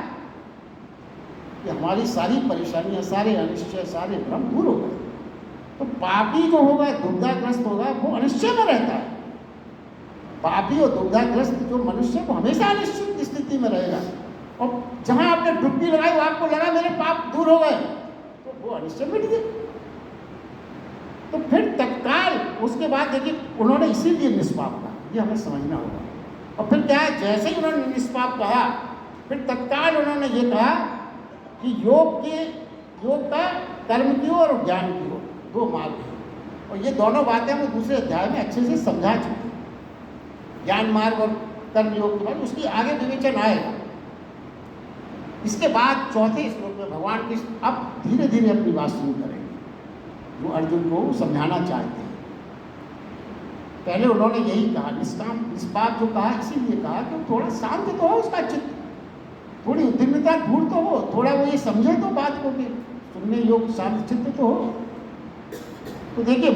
Speaker 1: कि हमारी सारी परेशानियां, सारे अनिश्चय, सारे भ्रम दूर हो गए। तो पापी जो होगा, दुविधाग्रस्त होगा, वो अनिश्चय में रहता है। पापी और दुविधाग्रस्त जो मनुष्य, को हमेशा अनिश्चित स्थिति में रहेगा। और जहां आपने डुबकी लगाई वो आपको लगा मेरे पाप दूर हो गए, तो वो अनिश्चय मिट गए। तो फिर तत्काल उसके बाद देखिए उन्होंने इसीलिए निष्पाप कहा, ये हमें समझना होगा। और फिर क्या है, जैसे ही उन्होंने निष्पाप कहा फिर तत्काल उन्होंने ये कहा कि योग का कर्म की ओर और ज्ञान की ओर दो मार्ग हैं, और ये दोनों बातें हम दूसरे अध्याय में अच्छे से समझा चुके हैं। ज्ञान मार्ग और कर्म योग के बाद उसकी आगे विवेचन आएगा। इसके बाद चौथे श्लोक में भगवान कृष्ण अब धीरे धीरे अपनी बात शुरू करेंगे, जो अर्जुन को समझाना चाहते हैं। पहले उन्होंने यही कहा, निष्पाप जो कहा इसीलिए कहा कि थोड़ा शांत तो हो उसका चित्त, थोड़ी उद्विग्नता दूर तो हो, थोड़ा वो ये समझे तो बात को कि सुनने योग शांत चित्त तो हो। तो देखिए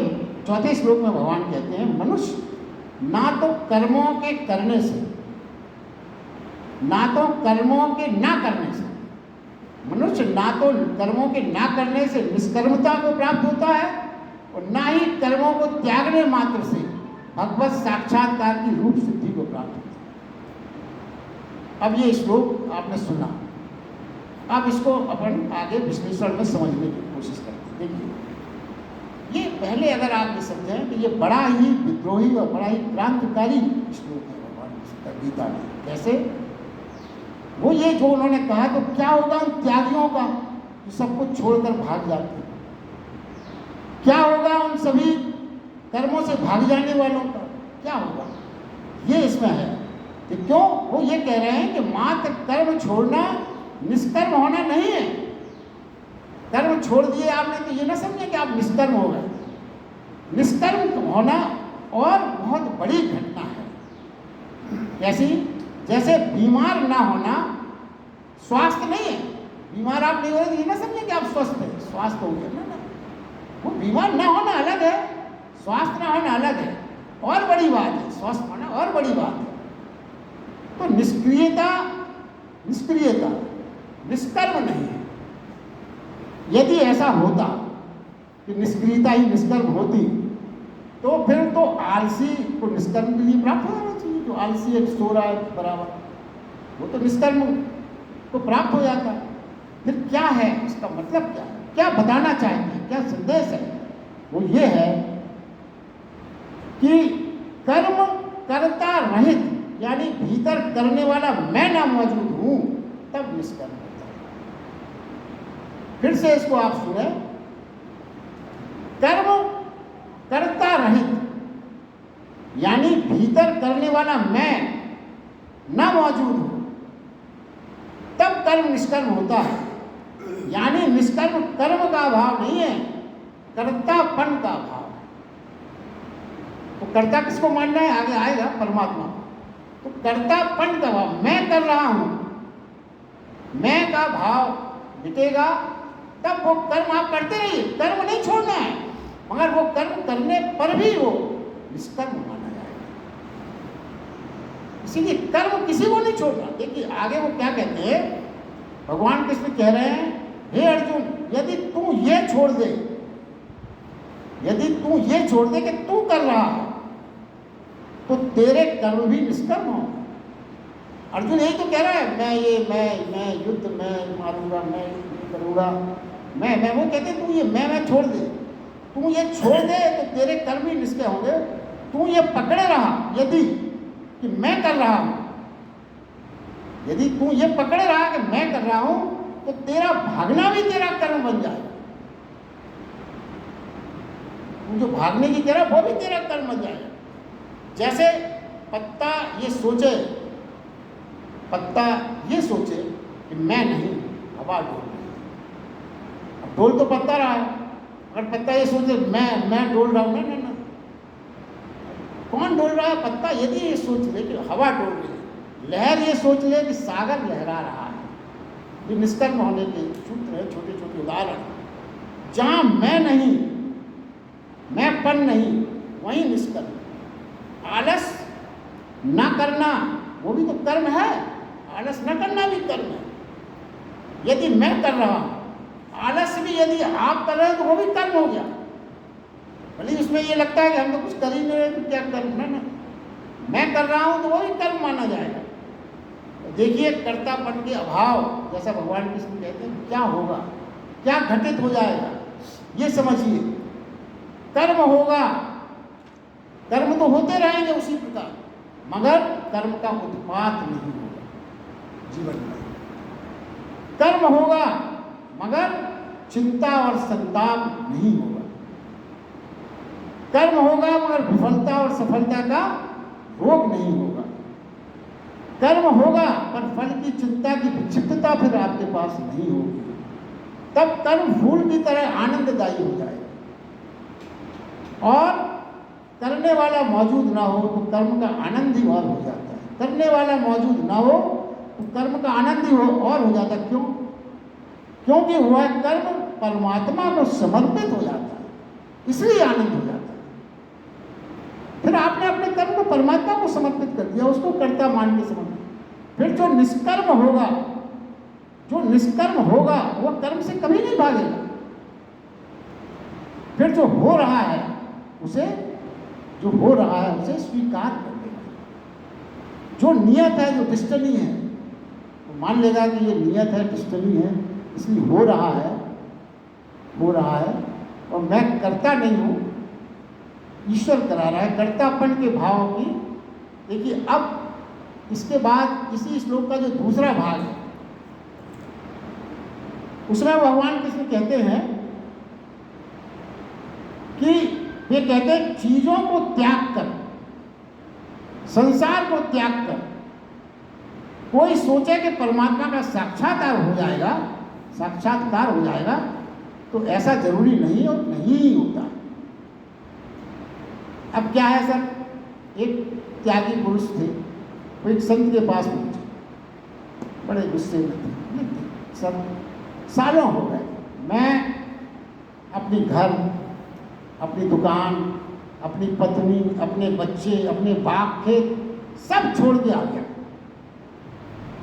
Speaker 1: चौथे श्लोक में भगवान कहते हैं, मनुष्य ना तो कर्मों के करने से, ना तो कर्मों के ना करने से, मनुष्य ना तो कर्मों के ना करने से निष्कर्मता को प्राप्त होता है और ना ही कर्मों को त्यागने मात्र से भगवत साक्षात्कार की रूप सिद्धि को प्राप्त होता है। अब ये श्लोक आपने सुना, अब इसको अपन आगे विश्लेषण में समझने की कोशिश करते हैं। देखिए ये पहले अगर आप ये समझें कि ये बड़ा ही विद्रोही और बड़ा ही क्रांतिकारी श्लोक है भगवान गीता में। कैसे? वो ये जो उन्होंने कहा, तो क्या होगा उन त्यागियों का जो सब कुछ छोड़कर भाग जाते हैं? क्या होगा उन सभी कर्मों से भाग जाने वालों का? क्या होगा? ये इसमें है कि क्यों वो ये कह रहे हैं कि मात्र कर्म छोड़ना निष्कर्म होना नहीं है। कर्म छोड़ दिए आपने तो ये ना समझे कि आप निष्कर्म हो गए। निष्कर्म होना और बहुत बड़ी घटना है। कैसी? जैसे बीमार ना होना स्वास्थ्य नहीं है। बीमार आप नहीं हो रहे तो ये ना समझे कि आप स्वस्थ हैं, स्वास्थ्य हो गया ना। वो बीमार ना होना अलग है, स्वास्थ्य ना होना अलग है, और बड़ी बात है स्वस्थ होना, और बड़ी बात है। तो निष्क्रियता निष्कर्म नहीं है। यदि ऐसा होता कि निष्क्रियता ही निष्कर्म होती तो फिर तो आलसी को निष्कर्म के लिए प्राप्त हो जाना चाहिए। जो आलसी है, सो रहा है बराबर, वो तो निष्कर्म को प्राप्त हो जाता है। फिर क्या है इसका मतलब, क्या है, क्या बताना चाहते हैं, क्या संदेश है? वो ये है कि कर्म कर्ता रहित, यानी भीतर करने वाला मैं ना मौजूद हूं, तब निष्कर्म होता है। फिर से इसको आप सुने, कर्म कर्ता रहित, यानी भीतर करने वाला मैं ना मौजूद हो, तब कर्म निष्कर्म होता है। यानी निष्कर्म कर्म का अभाव नहीं है, कर्तापन का अभाव है। तो कर्ता किसको मानना है? आगे आएगा परमात्मा। तो कर्तापन का भाव, मैं कर रहा हूं, मैं का भाव मिटेगा तब वो कर्म आप करते रहिए। कर्म नहीं छोड़ना है, मगर वो कर्म करने पर भी वो निष्कर्म माना जाएगा। इसीलिए कर्म किसी को नहीं छोड़ना। देखिए आगे वो क्या कहते हैं, भगवान कृष्ण कह रहे हैं, हे अर्जुन, यदि तू ये छोड़ दे, यदि तू ये छोड़ दे कि तू कर रहा है, तो तेरे कर्म भी निष्कर्म हो। अर्जुन यही तो कह रहा है, मैं युद्ध मैं मारूंगा, मैं ये करूंगा, मैं वो कहते तू ये मैं छोड़ दे, तू ये छोड़ दे तो तेरे कर्म ही निष्क्रिय होंगे। तू ये पकड़े रहा यदि कि मैं कर रहा हूं, यदि तू ये पकड़े रहा कि मैं कर रहा हूं, तो तेरा भागना भी तेरा कर्म बन जाएगा। तू जो भागने की कह रहा वो भी तेरा कर्म बन जाएगा। जैसे पत्ता ये सोचे, पत्ता ये सोचे कि मैं नहीं, हवा डोल रही है। अब डोल तो पत्ता रहा है, अगर पत्ता ये सोचे मैं डोल रहा हूं, ना, कौन डोल रहा है? पत्ता। यदि ये सोच ले कि हवा डोल रही है, लहर ये सोच ले कि सागर लहरा रहा है, ये निष्कर्म होने के सूत्र है, छोटे छोटे उदाहरण। जहां मैं नहीं, मैंपन नहीं, वहीं निष्कर्म। आलस न करना वो भी तो कर्म है, आलस न करना भी कर्म है। यदि मैं कर रहा हूं, आलस भी यदि आप कर रहे हैं तो वो भी कर्म हो गया। भले उसमें ये लगता है कि हम तो कुछ कर ही नहीं रहे, तो क्या कर्म? ना, मैं कर रहा हूं तो वो भी कर्म माना जाएगा। देखिए कर्तापन के अभाव, जैसा भगवान कृष्ण कहते हैं, क्या होगा, क्या घटित हो जाएगा, ये समझिए। कर्म होगा, कर्म तो होते रहेंगे उसी प्रकार, मगर कर्म का उत्पात नहीं होगा जीवन में। कर्म होगा मगर चिंता और संताप नहीं होगा। कर्म होगा मगर विफलता और सफलता का रोग नहीं होगा। कर्म होगा पर फल की चिंता की विक्षिप्तता फिर आपके पास नहीं होगी। तब कर्म फूल की तरह आनंददायी हो जाएगा। और करने वाला मौजूद ना हो तो कर्म का आनंद ही और हो जाता है। करने वाला मौजूद ना हो तो कर्म का आनंद ही और हो जाता है। क्यों? क्योंकि वह कर्म परमात्मा को समर्पित हो जाता है, इसलिए आनंद हो जाता है। फिर आपने अपने कर्म को परमात्मा को समर्पित कर दिया, उसको कर्ता मान के समर्पित। फिर जो निष्कर्म होगा, वह कर्म से कभी नहीं भागेगा। फिर जो हो रहा है उसे स्वीकार कर लेगा। जो नियत है, जो डिस्टनी है, तो मान लेगा कि ये नियत है, डिस्टनी है, इसलिए हो रहा है और मैं करता नहीं हूं, ईश्वर करा रहा है। कर्तापन के भाव की देखिए। अब इसके बाद इसी श्लोक का जो दूसरा भाग है, उसमें भगवान कृष्ण कहते हैं कि वे कहते हैं चीजों को त्याग कर, संसार को त्याग कर कोई सोचे कि परमात्मा का साक्षात्कार हो जाएगा, तो ऐसा जरूरी नहीं और नहीं ही होता। अब क्या है सर, एक त्यागी पुरुष थे, वो एक संत के पास पहुंचे, बड़े गुस्से में थे। सब सालों हो गए, मैं अपनी घर, अपनी दुकान, अपनी पत्नी, अपने बच्चे, अपने बाग खेत सब छोड़ के आ गया,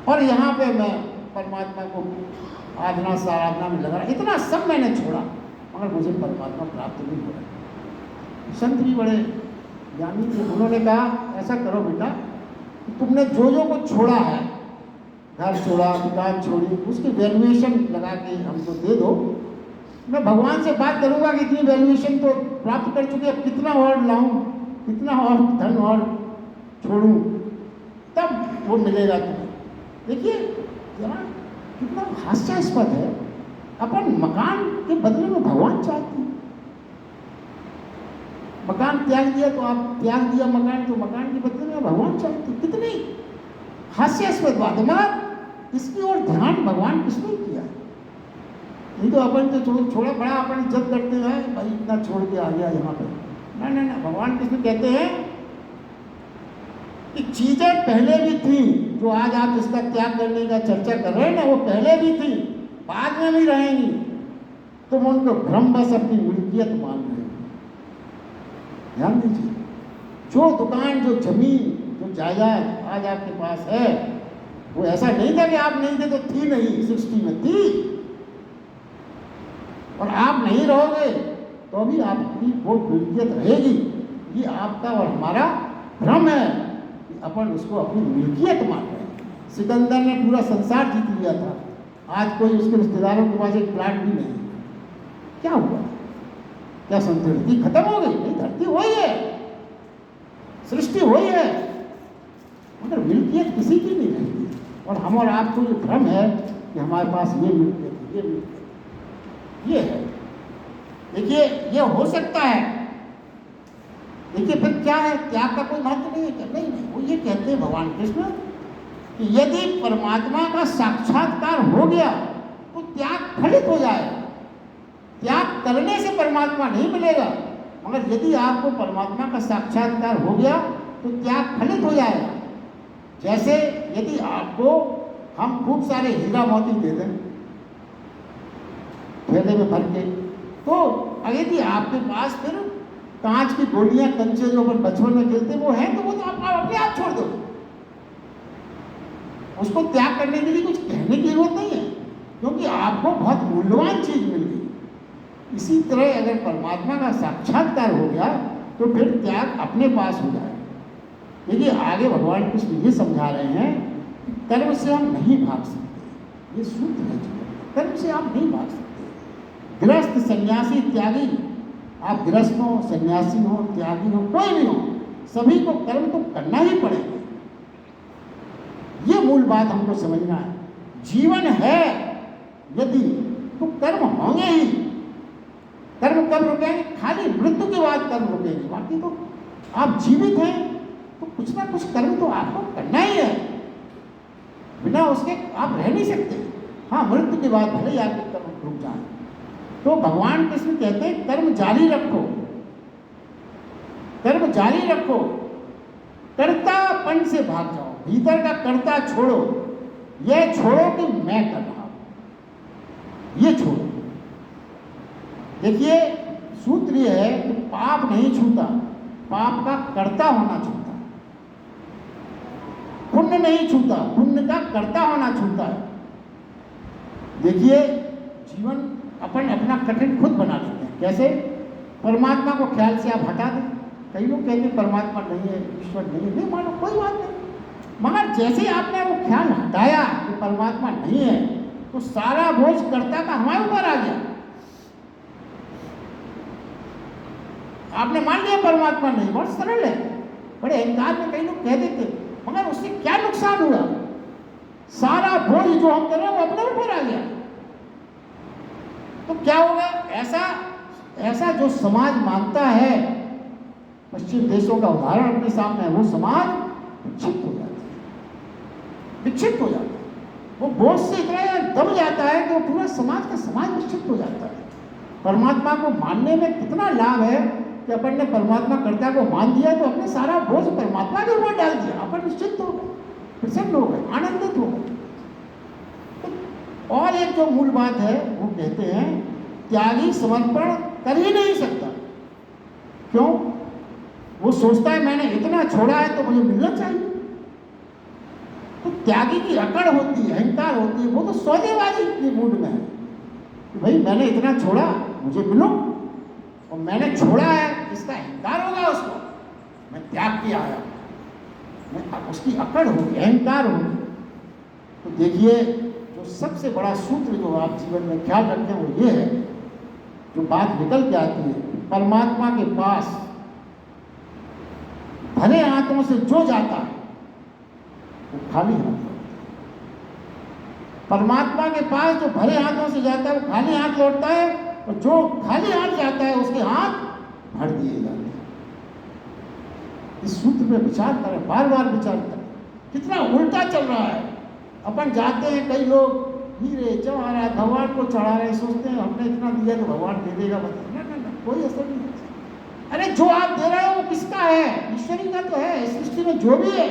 Speaker 1: और यहाँ पे मैं परमात्मा को आराधना साराधना में लगा। इतना सब मैंने छोड़ा, मगर मुझे परमात्मा प्राप्त नहीं हो रहा। संत भी बड़े ज्ञानी थे, उन्होंने कहा ऐसा करो बेटा, तुमने जो को छोड़ा है, घर छोड़ा, दुकान छोड़ी, उसकी वैल्यूएशन लगा के हमको दे दो। मैं भगवान से बात करूंगा कि इतनी वैल्यूएशन तो प्राप्त कर चुके, अब कितना और लाऊं, कितना और धन और छोड़ूं, तब वो मिलेगा तुम्हें। देखिए जरा कितना हास्यास्पद है, अपन मकान के बदले में भगवान चाहते हैं। मकान त्याग दिया तो आप त्याग दिया मकान, तो मकान के बदले में भगवान चाहते। कितनी हास्यास्पद बात है, मगर इसकी ओर ध्यान भगवान किसने किया? नहीं तो अपन तो छोड़ा बड़ा अपन इज्जत करते हैं, भाई इतना छोड़ के आ गया यहाँ पे। ना, भगवान किसने कहते हैं कि चीजें पहले भी थी, जो आज आप जिसका त्याग करने का चर्चा कर रहे हैं ना, वो पहले भी थी, बाद में भी रहेंगी। तुम उनको भ्रम बस अपनी मिल्कियत मान रहे हो। ध्यान दीजिए, जो दुकान, जो जमीन, जो जायदाद आज आपके पास है, वो ऐसा नहीं था कि आप नहीं थे तो थी नहीं, सृष्टि में थी, और आप नहीं रहोगे तो भी आपकी वो मिल्कियत रहेगी। ये आपका और हमारा भ्रम है कि अपन उसको अपनी मिल्कियत मान रहे हैं। सिकंदर ने पूरा संसार जीत लिया था, आज कोई उसके रिश्तेदारों के पास एक प्लाट भी नहीं। क्या हुआ? क्या धरती खत्म हो गई? नहीं, धरती वही है, सृष्टि वही है, मगर मिल्कियत किसी की नहीं रहती। और हम और आपको ये भ्रम है कि हमारे पास ये मिल्कियत है, ये मिल्कियत, ये है। देखिए ये हो सकता है। देखिए फिर क्या है, त्याग का कोई महत्व नहीं है क्या? नहीं, वो ये कहते हैं भगवान कृष्ण कि यदि परमात्मा का साक्षात्कार हो गया तो त्याग फलित हो जाएगा। त्याग करने से परमात्मा नहीं मिलेगा, मगर यदि आपको परमात्मा का साक्षात्कार हो गया तो त्याग फलित हो जाएगा। जैसे यदि आपको हम खूब सारे हीरा मोती दे दें थैले में भर के, तो यदि आपके पास फिर कांच की गोलियां, कंचे जो अपन बचपन में खेलते वो हैं, तो वो तो आप अपने आप छोड़ दो। उसको त्याग करने के लिए कुछ कहने की जरूरत नहीं है, क्योंकि आपको बहुत मूल्यवान चीज मिल गई। इसी तरह अगर परमात्मा का साक्षात्कार हो गया तो फिर त्याग अपने पास हो जाए। देखिए आगे भगवान कृष्ण ये समझा रहे हैं कि कर्म से हम नहीं भाग सकते, ये सूत्र है जीवन में। कर्म से आप नहीं भाग सकते। गृहस्थ, सन्यासी, त्यागी, आप गृहस्थ हो, सन्यासी हो, त्यागी हो, कोई भी हो, सभी को कर्म तो करना ही पड़ेगा। ये मूल बात हमको समझना है। जीवन है यदि तो कर्म होंगे ही। कर्म कब रुकेंगे? खाली मृत्यु के बाद कर्म रुकेंगे। बाकी तो आप जीवित हैं तो कुछ ना कुछ कर्म तो आपको करना ही है, बिना उसके आप रह नहीं सकते। हाँ, मृत्यु के बाद भले ही आपके कर्म रुक जाए। तो भगवान कृष्ण कहते हैं कर्म जारी रखो, कर्म जारी रखो, कर्तापन से भाग जाओ। भीतर का कर्ता छोड़ो, यह छोड़ो कि मैं कर रहा हूं, ये छोड़ो। देखिए सूत्र ये है कि पाप नहीं छूता, पाप का कर्ता होना छूता है। पुण्य नहीं छूता, पुण्य का कर्ता होना छूता है। देखिए जीवन अपन अपना कठिन खुद बना लेते हैं। कैसे? परमात्मा को ख्याल से आप हटा दें। कई लोग कहते हैं परमात्मा नहीं है, ईश्वर नहीं है, नहीं मानो, कोई बात नहीं। मगर जैसे आपने वो ख्याल हटाया कि परमात्मा नहीं है, तो सारा बोझ कर्ता का हमारे ऊपर आ गया। आपने मान लिया परमात्मा नहीं, बहुत सरल है। बड़े अहंकार में कई लोग कह देते, मगर उससे क्या नुकसान हुआ? सारा बोझ जो हम कर रहे हैं वो अपने ऊपर आ गया। तो क्या होगा? ऐसा जो समाज मानता है, पश्चिम देशों का उदाहरण अपने सामने है, वो समाज विक्षिप्त हो जाता है, विक्षिप्त हो जाता है। वो बोझ से इतना दब जाता है कि वो पूरा समाज का समाज विक्षिप्त हो जाता है। परमात्मा को मानने में कितना लाभ है कि अपन ने परमात्मा कर्ता को मान दिया तो अपने सारा बोझ परमात्मा के ऊपर डाल दिया। अपन निश्चित हो गए, प्रसन्न हो गए, आनंदित हो गए। और एक जो मूल बात है वो कहते हैं त्यागी समर्पण कर ही नहीं सकता। क्यों? वो सोचता है मैंने इतना छोड़ा है तो मुझे मिलना चाहिए। तो त्यागी की अकड़ होती है, अहंकार होती है, वो तो सौदेबाजी के मूड में है कि भाई मैंने इतना छोड़ा, मुझे मिलो। और मैंने छोड़ा है इसका अहंकार होगा उसको, मैं त्याग किया आया, मैं उसकी अकड़ होगी, अहंकार होगी। तो देखिए जो सबसे बड़ा सूत्र जो आप जीवन में ख्याल रखें वो ये है, जो बात निकल के आती है, परमात्मा के पास भरे हाथों से जो जाता है वो खाली हाथ लौटता है। परमात्मा के पास जो भरे हाथों से जाता है वो खाली हाथ लौटता है, और जो खाली हाथ जाता है उसके हाथ भर दिए जाते हैं। इस सूत्र पे विचार करें, बार बार विचार करें। कितना उल्टा चल रहा है। अपन जाते हैं, कई लोग हीरे जवाहरात भगवान को चढ़ा रहे, सोचते हैं हमने इतना दिया तो भगवान दे देगा। ना, कोई असर नहीं। अरे जो आप दे रहे हो वो किसका है? ईश्वरी का तो है। सृष्टि में जो भी है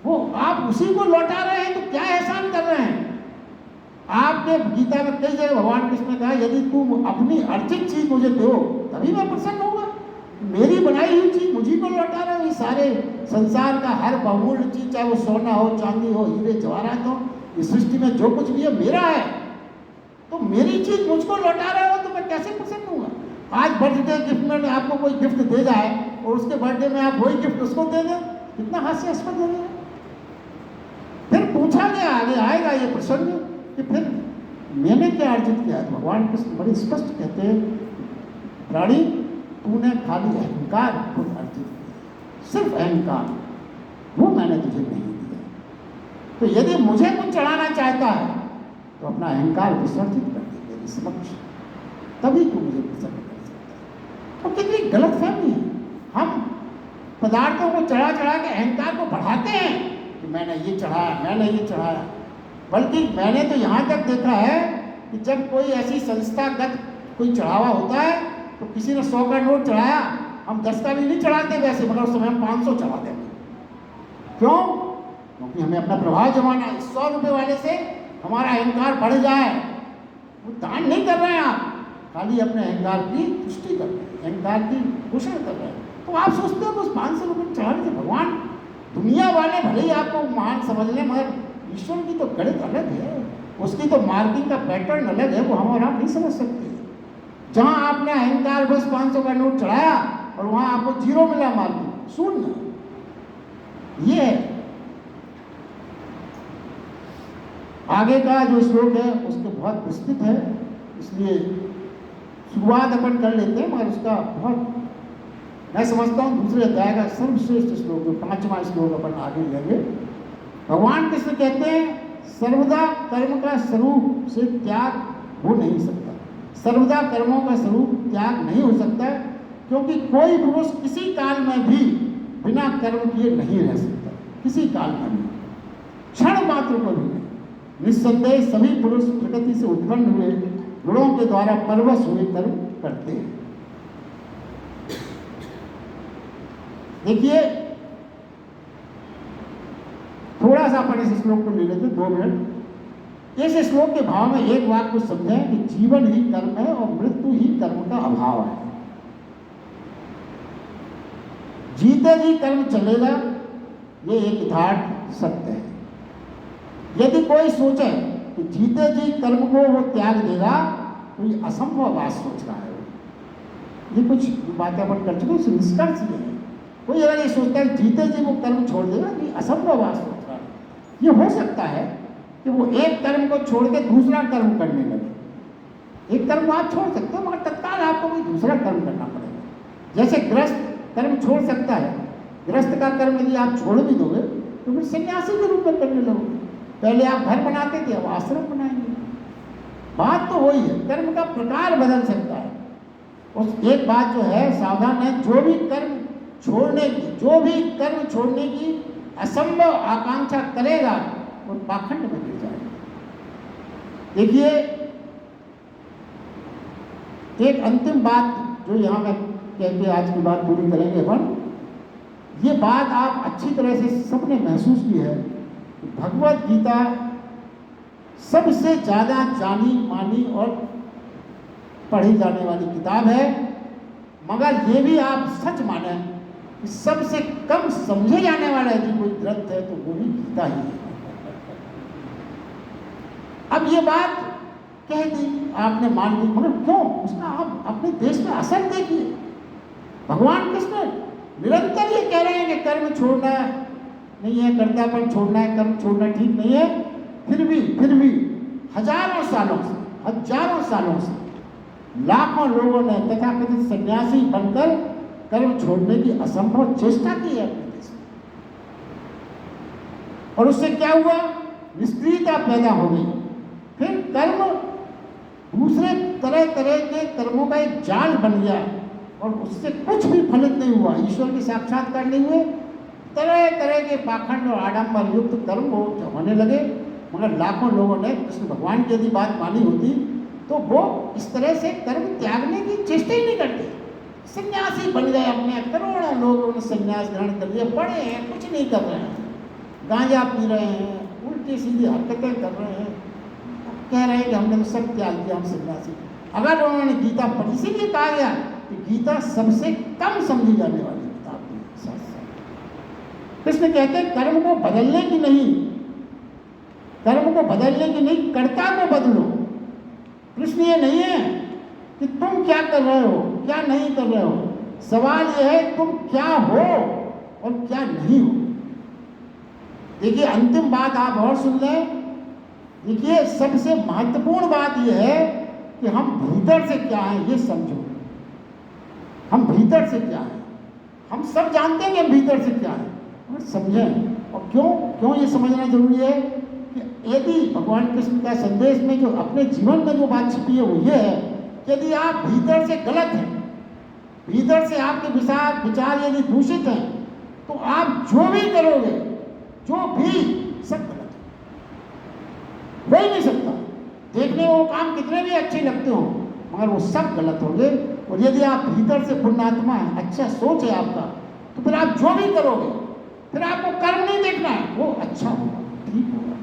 Speaker 1: वो आप उसी को लौटा रहे हैं, तो क्या एहसान कर रहे हैं? आपने गीता में कई जगह भगवान कृष्ण ने कहा यदि तुम अपनी अर्जित चीज मुझे दो तभी मैं प्रसन्न होगा। मेरी बनाई हुई चीज मुझी को लौटा रहे हो। ये सारे संसार का हर बहुमूल्य चीज, चाहे वो सोना हो, चांदी हो, हीरे जवाहरात हो, इस सृष्टि में जो कुछ भी है मेरा है, तो मेरी चीज मुझको लौटा रहे हो तो मैं कैसे प्रसन्न हूँ? आज बर्थडे गिफ्ट में आपको कोई गिफ्ट दे जाए और उसके बर्थडे में आप वही गिफ्ट उसको दे दें, कितना हास्यास्पद लगेगा। फिर पूछा गया, आगे आएगा ये प्रसंग कि फिर मैंने क्या अर्जित किया? भगवान कृष्ण बड़े स्पष्ट कहते हैं, प्राणी तूने खाली अहंकार खुद अर्जित किया, सिर्फ अहंकार, वो मैंने तुझे नहीं दिया। तो यदि मुझे कुछ चढ़ाना चाहता है तो अपना अहंकार विसर्जित कर दे मेरे समक्ष, तभी तू मुझे प्रसन्न कर सकता है। तो कितनी गलत फहमी है। हम पदार्थों को चढ़ा चढ़ा के अहंकार को बढ़ाते हैं कि मैंने ये चढ़ाया, मैंने ये चढ़ाया। बल्कि मैंने तो यहाँ तक देखा है कि जब कोई ऐसी संस्थागत कोई चढ़ावा होता है तो किसी ने 100 का नोट चढ़ाया, हम 10 का भी नहीं चढ़ाते वैसे, मगर उस समय हम 500 चढ़ा देंगे। क्यों? क्योंकि हमें अपना प्रभाव जमाना है। 100 रुपये वाले से हमारा अहंकार बढ़ जाए, वो दान नहीं कर रहे हैं आप, खाली अपने अहंकार की पुष्टि कर रहे हैं, अहंकार की पोषण कर रहे हैं। तो आप सोचते हो उस 500 रुपये चढ़ाने से भगवान, दुनिया वाले भले ही आपको महान समझ लें, मगर ईश्वर की तो गणित अलग है, उसकी तो मार्किंग का पैटर्न अलग है, वो हम और आप नहीं समझ सकते। जहां आपने अहंकार बस 500 का नोट चढ़ाया और वहां आपको 0 मिला मार्किंग, शून्य। ये है आगे का जो श्लोक है उसके बहुत विस्तृत है, इसलिए शुरुआत अपन कर लेते हैं, मगर उसका बहुत मैं समझता हूँ दूसरे अध्याय का सर्वश्रेष्ठ श्लोक जो 5वां श्लोक अपन आगे लेंगे। भगवान कृष्ण कहते हैं सर्वदा कर्म का स्वरूप से त्याग हो नहीं सकता, सर्वदा कर्मों का स्वरूप त्याग नहीं हो सकता, क्योंकि कोई पुरुष किसी काल में भी बिना कर्म किए नहीं रह सकता, किसी काल में भी, क्षण मात्र को भी नहीं। निस्संदेह सभी पुरुष प्रकृति से उत्पन्न हुए गुणों के द्वारा परवश हुए कर्म करते हैं। देखिए थोड़ा सा अपन इस श्लोक को ले लेते 2 मिनट। इस श्लोक के भाव में एक वाक्य को समझें कि जीवन ही कर्म है और मृत्यु ही कर्म का अभाव है। जीते जी कर्म चलेगा, ये एक यथार्थ सत्य है। यदि कोई सोचे कि जीते जी कर्म को वो त्याग देगा तो ये असंभव बात सोच रहा है। ये कुछ बातें अपन कर चुके हैं, निष्कर्ष ये है। कोई अगर ये सोचता है जीते जी वो कर्म छोड़ देगा, ये असंभव बात सोच रहा है। ये हो सकता है कि वो एक कर्म को छोड़ के दूसरा कर्म करने लगे। एक कर्म आप छोड़ सकते हो मगर तत्काल आपको कोई दूसरा कर्म करना पड़ेगा। जैसे गृहस्थ कर्म छोड़ सकता है, गृहस्थ का कर्म यदि आप छोड़ भी दोगे तो फिर सन्यासी के रूप में करने लगोगे। पहले आप घर बनाते थे, अब आश्रम बनाएंगे। बात तो वही है, कर्म का प्रकार बदल सकता है। उस एक बात जो है सावधान है, जो भी कर्म छोड़ने की असंभव आकांक्षा करेगा वो पाखंड में गिर जाएगा। देखिए एक अंतिम बात जो यहाँ मैं कह के आज की बात पूरी करेंगे अपन, ये बात आप अच्छी तरह से सबने महसूस की है कि भगवत गीता सबसे ज़्यादा जानी मानी और पढ़ी जाने वाली किताब है, मगर ये भी आप सच माने कि सबसे कम समझे जाने वाला यदि कोई ग्रंथ है तो वो भी गीता ही है। अब ये बात कह दी आपने, मान ली, मगर क्यों? उसका आप अपने देश में असर देखिए। भगवान कृष्ण निरंतर ये कह रहे हैं कि कर्म छोड़ना नहीं है, कर्तापन छोड़ना है, कर्म छोड़ना ठीक नहीं है। फिर भी हजारों सालों से लाखों लोगों ने तथाकथित सन्यासी बनकर कर्म छोड़ने की असंभव चेष्टा की है अपने देश में, और उससे क्या हुआ? निष्क्रियता पैदा हो गई। फिर कर्म दूसरे तरह के कर्मों का एक जाल बन गया और उससे कुछ भी फलित नहीं हुआ, ईश्वर के साक्षात्कार नहीं हुए। तरह के पाखंड और आडंबर युक्त कर्म होने लगे। मगर लाखों लोगों ने कृष्ण भगवान की यदि बात मानी होती तो वो इस तरह से कर्म त्यागने की चेष्टा ही नहीं करते। सन्यासी बन गए, अपने करोड़ों लोगों ने सन्यास ग्रहण कर लिया, पढ़े हैं, कुछ नहीं कर रहे हैं, गांजा पी रहे हैं, उल्टी सीधी हरकतें कर रहे हैं, कह रहे हैं कि हमने तो सब त्याग दिया, हम सन्यासी। अगर उन्होंने गीता पढ़ी, इसीलिए कहा गया कि गीता सबसे कम समझी जाने वाली किताब थी। कृष्ण कहते हैं कर्म को बदलने की नहीं, कर्ता को बदलो। कृष्ण ये नहीं है कि तुम क्या कर रहे हो, क्या नहीं कर रहे हो। सवाल यह है तुम क्या हो और क्या नहीं हो। देखिए अंतिम बात आप और सुन लें। देखिए सबसे महत्वपूर्ण बात यह है कि हम भीतर से क्या हैं ये समझो। हम भीतर से क्या हैं, हम सब जानते हैं कि हम भीतर से क्या हैं, और समझें। और क्यों ये समझना जरूरी है कि यदि भगवान कृष्ण का संदेश में जो अपने जीवन में जो बात छिपी है वो ये है कि यदि आप भीतर से गलत हैं, भीतर से आपके विचार यदि दूषित हैं, तो आप जो भी करोगे, जो भी, सब गलत है। हो ही नहीं सकता। देखने में वो काम कितने भी अच्छे लगते हो मगर वो सब गलत होंगे। और यदि आप भीतर से पुण्यात्मा है, अच्छा सोच है आपका, तो फिर आप जो भी करोगे, फिर आपको कर्म नहीं देखना है, वो अच्छा होगा, ठीक होगा।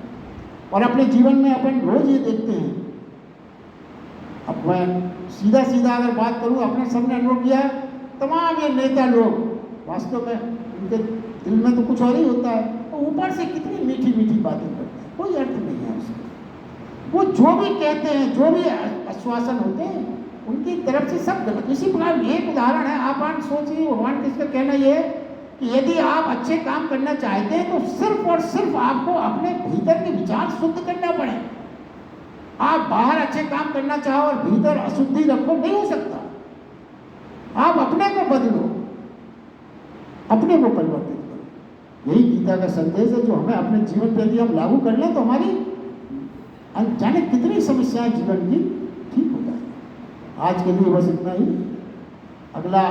Speaker 1: और अपने जीवन में अपन रोज ये देखते हैं। अब मैं सीधा अगर बात करूँ, अपने सामने अनुभव किया, तमाम ये नेता लोग वास्तव में उनके दिल में तो कुछ और ही होता है, तो ऊपर से कितनी मीठी बातें करते हैं, कोई अर्थ नहीं है उसका। वो जो भी कहते हैं, जो भी आश्वासन होते हैं, उनकी तरफ से सब गलत। इसी प्रकार एक उदाहरण है, आप सोचिए, भगवान कृष्ण का कहना ये है कि यदि आप अच्छे काम करना चाहते हैं तो सिर्फ और सिर्फ आपको अपने भीतर के विचार शुद्ध करना पड़े। आप बाहर अच्छे काम करना चाहो और भीतर अशुद्धि रखो, नहीं हो सकता। आप अपने को बदलो, अपने को परिवर्तित करो। यही गीता का संदेश है जो हमें अपने जीवन पर यदि हम लागू कर लें तो हमारी अनजाने कितनी समस्याएं जीवन की ठीक हो जाए। आज के लिए बस इतना ही। अगला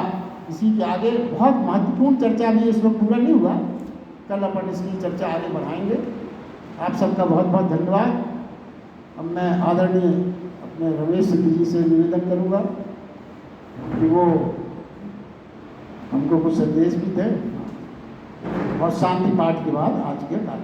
Speaker 1: इसी के आगे बहुत महत्वपूर्ण चर्चा भी इस वक्त पूरा नहीं हुआ, कल अपन इसकी चर्चा आगे बढ़ाएंगे। आप सबका बहुत बहुत धन्यवाद। अब मैं आदरणीय अपने रमेश सिद्धि जी से निवेदन करूंगा कि वो हमको कुछ संदेश भी दें और शांति पाठ के बाद आज के कार्यक्रम